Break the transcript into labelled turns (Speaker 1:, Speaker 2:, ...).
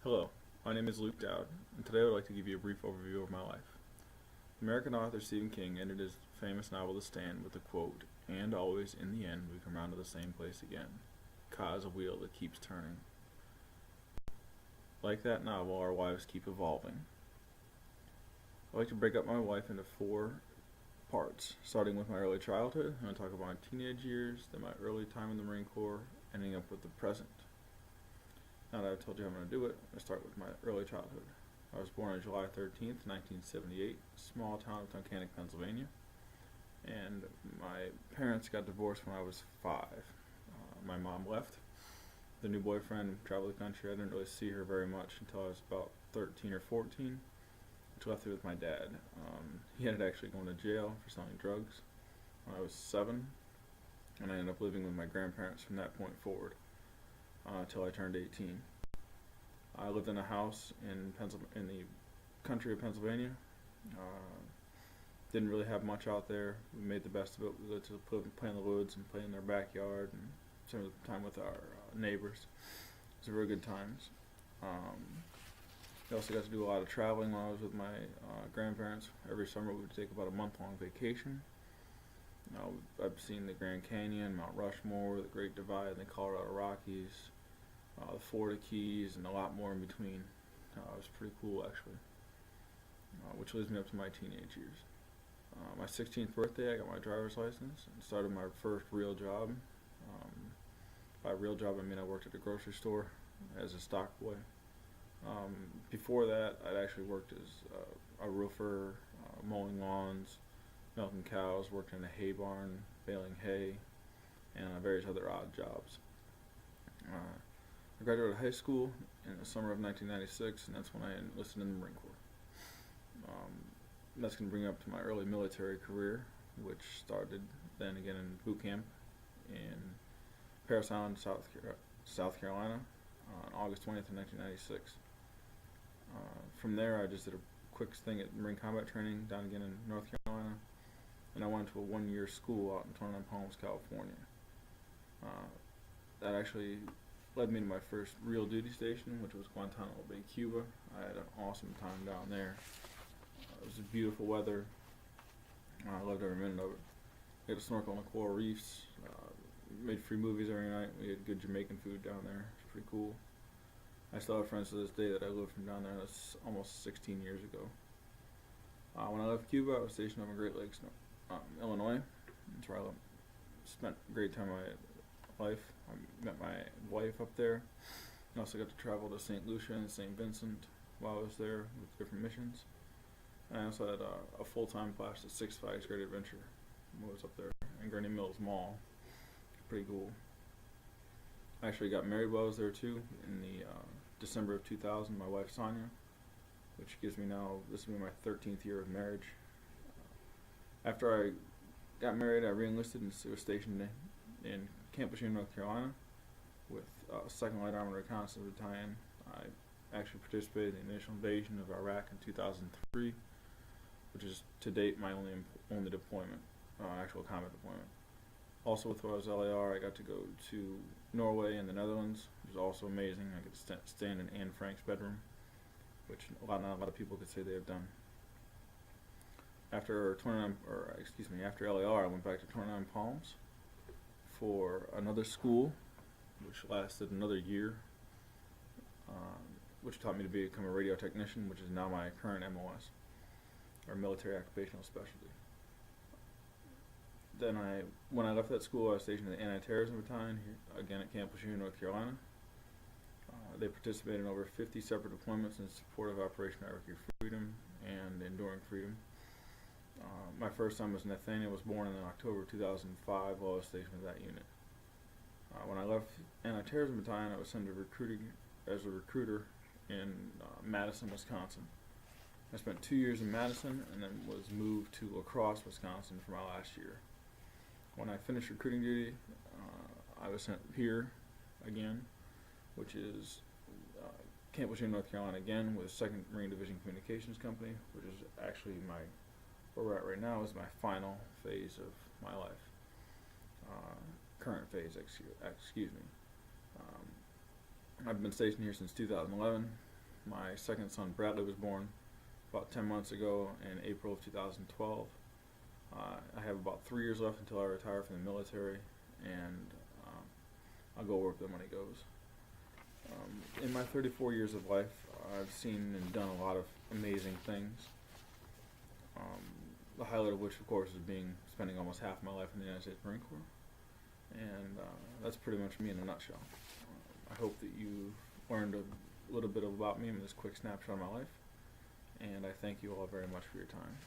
Speaker 1: Hello, my name is Luke Dowd, and today I would like to give you a brief overview of my life. American author Stephen King ended his famous novel The Stand with the quote, "And always, in the end, we come round to the same place again. Ka is a wheel that keeps turning." Like that novel, our lives keep evolving. I like to break up my life into four parts, starting with my early childhood. I'm going to talk about my teenage years, then my early time in the Marine Corps, ending up with the present. Now that I've told you how I'm going to do it, I'm going to start with my early childhood. I was born on July 13th, 1978, small town of Tunkhannock, Pennsylvania, and my parents got divorced when I was 5. My mom left. The new boyfriend traveled the country. I didn't really see her very much until I was about 13 or 14, which left me with my dad. He ended up actually going to jail for selling drugs when I was 7, and I ended up living with my grandparents from that point forward until I turned 18. I lived in a house in the country of Pennsylvania. Didn't really have much out there. We made the best of it. We lived to play in the woods and play in their backyard and spend time with our neighbors. It was very good times. I also got to do a lot of traveling when I was with my grandparents. Every summer we would take about a month-long vacation. I've seen the Grand Canyon, Mount Rushmore, the Great Divide, and the Colorado Rockies, the Florida Keys, and a lot more in between. It was pretty cool, actually, which leads me up to my teenage years. My 16th birthday, I got my driver's license and started my first real job. By real job, I mean I worked at a grocery store as a stock boy. Before that, I'd actually worked as a roofer, mowing lawns, milking cows, worked in a hay barn, baling hay, and various other odd jobs. I graduated high school in the summer of 1996, and that's when I enlisted in the Marine Corps. That's going to bring me up to my early military career, which started then again in boot camp in Parris Island, South Carolina, on August 20th of 1996. From there, I just did a quick thing at Marine Combat Training down again in North Carolina, and I went to a one-year school out in Torrance Palms, California. That actually led me to my first real duty station, which was Guantanamo Bay, Cuba. I had an awesome time down there. It was beautiful weather. I loved every minute of it. We had to snorkel on the coral reefs. Made free movies every night. We had good Jamaican food down there. It was pretty cool. I still have friends to this day that I lived from down there. That's almost 16 years ago. When I left Cuba, I was stationed up in Great Lakes, Illinois. That's where I spent a great time of my life. I met my wife up there. I also got to travel to St. Lucia and St. Vincent while I was there with different missions. And I also had a full-time class at Six Flags Great Adventure when I was up there in Gurney Mills Mall. Pretty cool. I actually got married while I was there too in the December of 2000. My wife Sonia, which gives me now, this will be my 13th year of marriage. After I got married, I re-enlisted and was stationed in Camp Lejeune, North Carolina, with 2nd Light Armored Reconnaissance Battalion. I actually participated in the initial invasion of Iraq in 2003, which is to date my only deployment, actual combat deployment. Also with was LAR, I got to go to Norway and the Netherlands, which was also amazing. I could stand in Anne Frank's bedroom, which not a lot of people could say they have done. After LAR, I went back to Torrance Palms for another school, which lasted another year, which taught me to become a radio technician, which is now my current MOS, or military occupational specialty. Then when I left that school, I was stationed in the Anti-Terrorism Battalion, here, again at Camp Lejeune, North Carolina. They participated in over 50 separate deployments in support of Operation Iraqi Freedom and Enduring Freedom. My first son was Nathaniel, was born in October 2005 while I was stationed with that unit. When I left Anti-Terrorism Battalion, I was sent as a recruiter in Madison, Wisconsin. I spent 2 years in Madison and then was moved to La Crosse, Wisconsin for my last year. When I finished recruiting duty, I was sent here again, which is Camp Lejeune, North Carolina again, with 2nd Marine Division Communications Company, which is actually where we're at right now is my final phase of my life. Current phase, excuse me. I've been stationed here since 2011. My second son Bradley was born about 10 months ago in April of 2012. I have about 3 years left until I retire from the military, and I'll go work with him when he goes. In my 34 years of life, I've seen and done a lot of amazing things. The highlight of which, of course, is spending almost half my life in the United States Marine Corps, and that's pretty much me in a nutshell. I hope that you learned a little bit about me in this quick snapshot of my life, and I thank you all very much for your time.